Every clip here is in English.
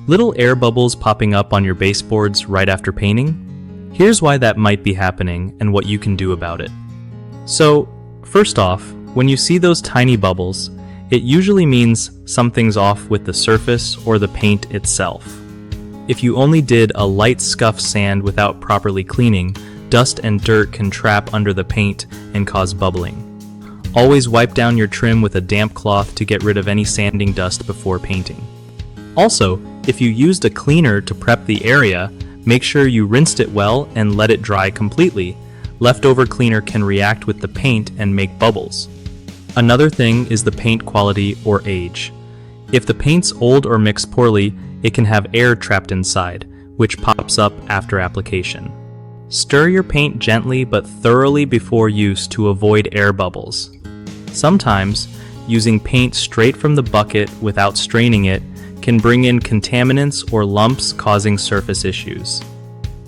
Little air bubbles popping up on your baseboards right after painting? Here's why that might be happening and what you can do about it. So, first off, when you see those tiny bubbles, it usually means something's off with the surface or the paint itself. If you only did a light scuff sand without properly cleaning, dust and dirt can trap under the paint and cause bubbling. Always wipe down your trim with a damp cloth to get rid of any sanding dust before painting. Also, if you used a cleaner to prep the area, make sure you rinsed it well and let it dry completely. Leftover cleaner can react with the paint and make bubbles. Another thing is the paint quality or age. If the paint's old or mixed poorly, it can have air trapped inside, which pops up after application. Stir your paint gently but thoroughly before use to avoid air bubbles. Sometimes, using paint straight from the bucket without straining it can bring in contaminants or lumps causing surface issues.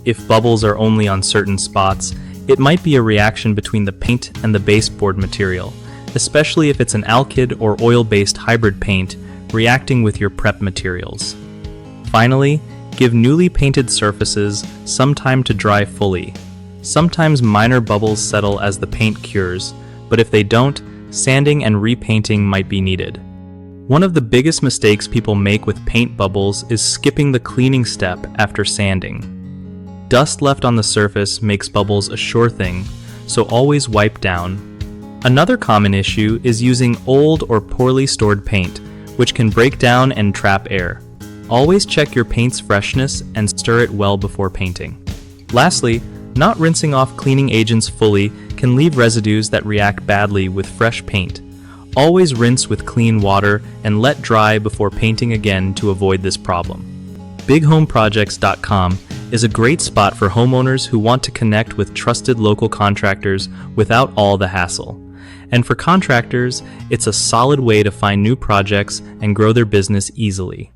If bubbles are only on certain spots, it might be a reaction between the paint and the baseboard material, especially if it's an alkyd or oil-based hybrid paint reacting with your prep materials. Finally, give newly painted surfaces some time to dry fully. Sometimes minor bubbles settle as the paint cures, but if they don't, sanding and repainting might be needed. One of the biggest mistakes people make with paint bubbles is skipping the cleaning step after sanding. Dust left on the surface makes bubbles a sure thing, so always wipe down. Another common issue is using old or poorly stored paint, which can break down and trap air. Always check your paint's freshness and stir it well before painting. Lastly, not rinsing off cleaning agents fully can leave residues that react badly with fresh paint. Always rinse with clean water and let dry before painting again to avoid this problem. BigHomeProjects.com is a great spot for homeowners who want to connect with trusted local contractors without all the hassle. And for contractors, it's a solid way to find new projects and grow their business easily.